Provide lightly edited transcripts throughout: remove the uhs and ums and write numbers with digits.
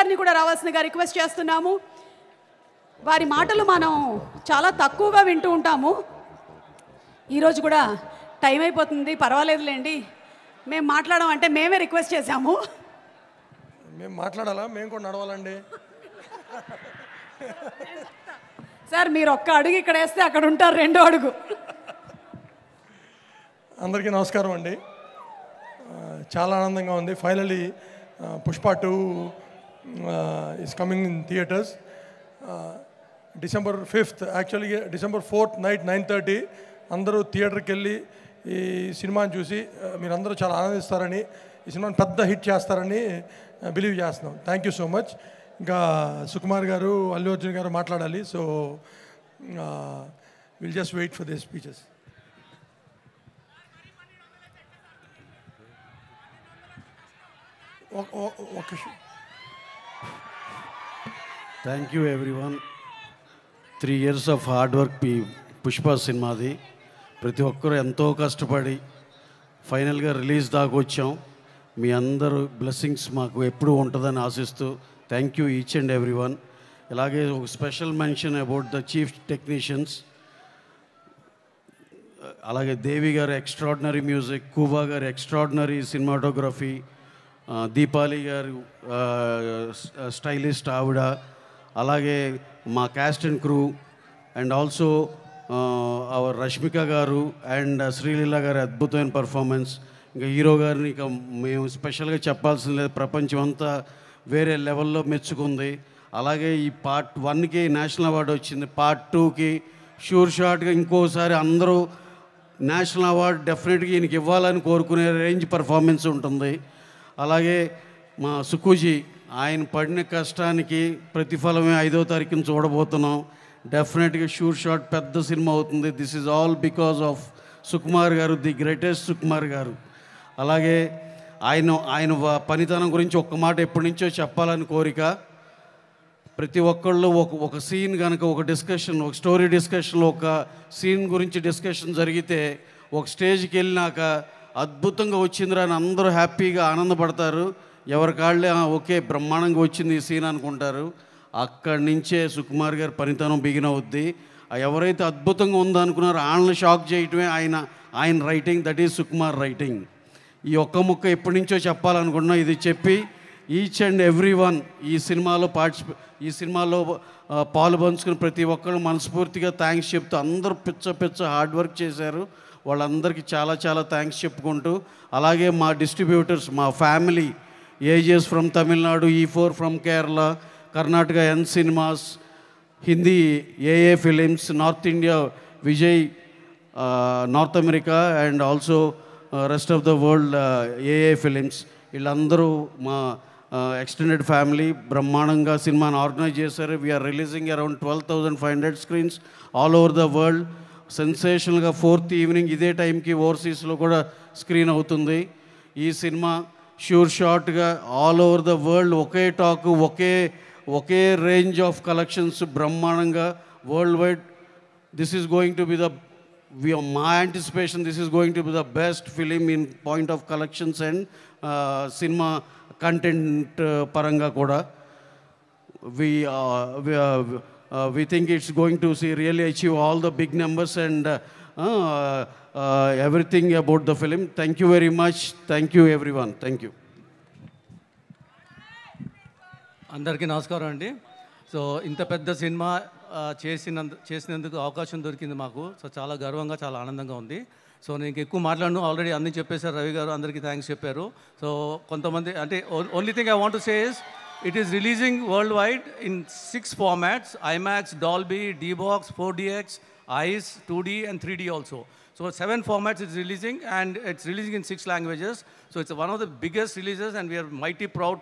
గారిని కూడా రావాల్సిందిగా రిక్వెస్ట్ చేస్తున్నాము. వారి మాటలు మనం చాలా తక్కువగా వింటూ ఉంటాము. ఈరోజు కూడా టైం అయిపోతుంది, పర్వాలేదులేండి, మేము మాట్లాడమంటే మేమే రిక్వెస్ట్ చేశాము. మేము మాట్లాడాలా? మేము కూడా నడవాలండి. సార్ మీరు ఒక్క అడుగు ఇక్కడ వేస్తే అక్కడ ఉంటారు రెండో అడుగు. అందరికీ నమస్కారం అండి. చాలా ఆనందంగా ఉంది. Finally Pushpa 2 is coming in theatres December 5th. Actually December 4th night 9:30 అందరూ థియేటర్కి వెళ్ళి ఈ సినిమాని చూసి మీరందరూ చాలా ఆనందిస్తారని, ఈ సినిమాని పెద్ద హిట్ చేస్తారని బిలీవ్ చేస్తున్నాం. Thank you so much. ఇంకా సుకుమార్ గారు, అల్లు అర్జున్ గారు మాట్లాడాలి. So will just wait for this speeches. Thank you everyone. 3 years of hard work Pushpa సినిమాది. ప్రతి ఒక్కరూ ఎంతో కష్టపడి ఫైనల్గా రిలీజ్ దాకా వచ్చాం. మీ అందరూ బ్లెస్సింగ్స్ మాకు ఎప్పుడూ ఉంటుందని ఆశిస్తూ thank you each and everyone. ఇలాగే ఒక special mention about the chief technicians, అలాగే దేవి గారు ఎక్స్ట్రాడినరీ మ్యూజిక్, కూబా గారు ఎక్స్ట్రాడినరీ సినిమాటోగ్రఫీ, దీపాలి గారు స్టైలిస్ట్ ఆవిడ, అలాగే మా caste and crew, and also our Rashmika గారు అండ్ శ్రీలీల గారి అద్భుతమైన పర్ఫార్మెన్స్. ఇంకా హీరో గారిని ఇక మేము స్పెషల్గా చెప్పాల్సిన లేదు, ప్రపంచం అంతా వేరే లెవెల్లో మెచ్చుకుంది. అలాగే ఈ పార్ట్ 1కి నేషనల్ అవార్డు వచ్చింది, పార్ట్ 2కి షూర్ షాట్గా ఇంకోసారి అందరూ నేషనల్ అవార్డు డెఫినెట్గా ఈయనకి ఇవ్వాలని కోరుకునే రేంజ్ పర్ఫార్మెన్స్ ఉంటుంది. అలాగే మా సుకుజీ, ఆయన పడిన కష్టానికి ప్రతిఫలమే 5వ తారీఖున చూడబోతున్నాం. డెఫినెట్గా షూర్ షాట్ పెద్ద సినిమా అవుతుంది. This is all because of Sukumar గారు, ది గ్రేటెస్ట్ సుకుమార్ గారు. అలాగే ఆయన పనితనం గురించి ఒక్క మాట ఎప్పటి నుంచో చెప్పాలని కోరిక. ప్రతి ఒక్కళ్ళు ఒక సీన్ కనుక ఒక డిస్కషన్, ఒక స్టోరీ డిస్కషన్లో ఒక సీన్ గురించి డిస్కషన్ జరిగితే ఒక స్టేజ్కి వెళ్ళినాక అద్భుతంగా వచ్చిందిరా అని అందరూ హ్యాపీగా ఆనందపడతారు. ఎవరి కాళ్ళే ఓకే బ్రహ్మాండంగా వచ్చింది ఈ సీన్ అనుకుంటారు. అక్కడి నుంచే సుకుమార్ గారి పనితనం బిగిన్ అవుద్ది. ఎవరైతే అద్భుతంగా ఉందనుకున్నారో వాళ్ళని షాక్ చేయటమే ఆయన writing, that is Sukumar writing. ఈ ఒక్క ముక్క ఎప్పటి నుంచో చెప్పాలనుకుంటున్నాం. ఇది చెప్పి ఈచ్ అండ్ ఎవ్రీ వన్ ఈ సినిమాలో పాలు పంచుకుని ప్రతి ఒక్కరు మనస్ఫూర్తిగా థ్యాంక్స్ చెప్తూ, అందరూ పిచ్చ హార్డ్ వర్క్ చేశారు. వాళ్ళందరికీ చాలా చాలా థ్యాంక్స్ చెప్పుకుంటూ, అలాగే మా డిస్ట్రిబ్యూటర్స్, మా family, AGS from Tamil Nadu, E4 from Kerala, Karnataka N cinemas, Hindi AA films, North India Vijay, North America and also rest of the world AA films, వీళ్ళందరూ మా ఎక్స్టెండెడ్ ఫ్యామిలీ బ్రహ్మాండంగా సినిమాని ఆర్గనైజ్ చేశారు. We're releasing around 12,500 screens all over the world. సెన్సేషనల్గా 4th evening ఇదే టైంకి ఓవర్సీస్లో కూడా స్క్రీన్ అవుతుంది. ఈ సినిమా షూర్ షాట్గా ఆల్ ఓవర్ ద వరల్డ్ ఒకే టాక్, ఒకే రేంజ్ ఆఫ్ కలెక్షన్స్ బ్రహ్మాండంగా world wide. This is going to be మా anticipation, this is going to be the best film in point of collections and cinema content పరంగా కూడా. We think it's going to really achieve all the big numbers and everything about the film. Thank you very much. Thank you everyone. Thank you. అందరికీ నమస్కారం అండి. So ఇంత పెద్ద cinema చేసినందుకు అవకాశం దొరికింది మాకు. సో చాలా గర్వంగా, చాలా ఆనందంగా ఉంది. సో నేను ఎక్కువ మాట్లాడను, ఆల్రెడీ అన్నీ చెప్పేశారు రవి గారు, అందరికీ థ్యాంక్స్ చెప్పారు. సో కొంతమంది అంటే only thing I want to say is it is releasing worldwide in 6 formats: IMAX, Dolby, D-Box, 4DX, ICE, 2D and 3D also. So 7 formats it's releasing, and it's releasing in 6 languages. So it's one of the biggest releases, and we are mighty proud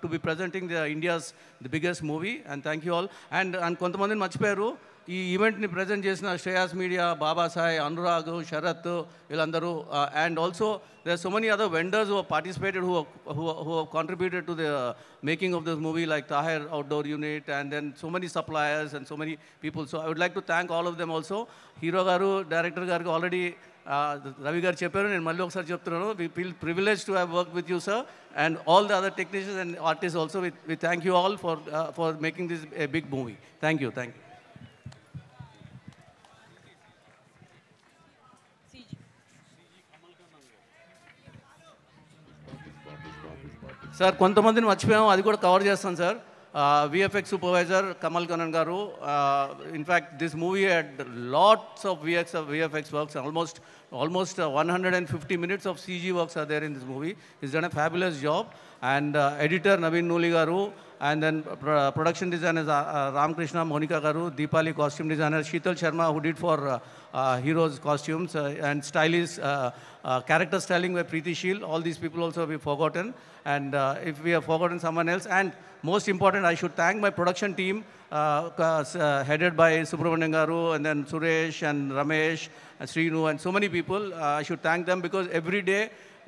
to be presenting India's biggest movie. And thank you all. And kontamandini marchipoyaru ఈ ఈవెంట్ని present చేసిన Shreyas media, బాబా సాయి, అనురాగ్, శరత్, వీళ్ళందరూ. And also there are so many other vendors who have participated, who have contributed to the making of this movie, like Tahir Outdoor Unit, and then so many suppliers and so many people. So I would like to thank all of them also. Hero garu, director garu already Ravi garu చెప్పారు, నేను మళ్ళీ ఒకసారి చెప్తున్నాను, we feel privilege to have work with you sir and all the other technicians and artist also. We thank you all for making this a big movie. Thank you. Sir కొంతమందిని మర్చిపోయాము, అది కూడా cover చేస్తాను sir. VFX supervisor Kamal Kannan garu. In fact this movie had lots of VFX works, almost 150 minutes of CG works are there in this movie. He's done a fabulous job. And editor Naveen Nooli garu, and then production designers Ramkrishna, Monica garu, Deepali costume designer, Sheetal Sharma who did for heroes costumes, and stylist character styling by Preeti Sheel. All these people also we forgotten, and if we have forgotten someone else, and most important, I should thank my production team headed by Subramanian garu, and then Suresh and Ramesh and Srinu and so many people. I should thank them because every day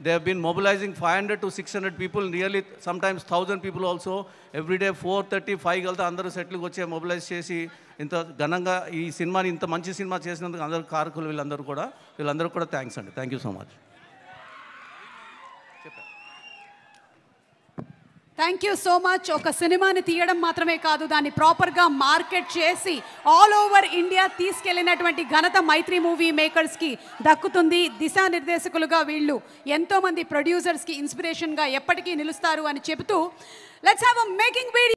they have been mobilizing 500 to 600 people, nearly sometimes 1,000 people also. Every day 4:30, 5 galta andaru settle ku vache mobilize chesi inta gananga ee cinema ni inta manchi cinema chesinanduku andaru karakulu villandaru kuda thanks andi. Thank you so much. Thank you so much. ఒక సినిమాని తీయడం మాత్రమే కాదు, దాన్ని ప్రాపర్గా market చేసి all over India తీసుకెళ్ళినటువంటి ఘనత మైత్రి movie మేకర్స్కి దక్కుతుంది. దిశానిర్దేశకులుగా వీళ్ళు ఎంతోమంది ప్రొడ్యూసర్స్కి ఇన్స్పిరేషన్గా ఎప్పటికీ నిలుస్తారు అని చెబుతూ let's have a making video.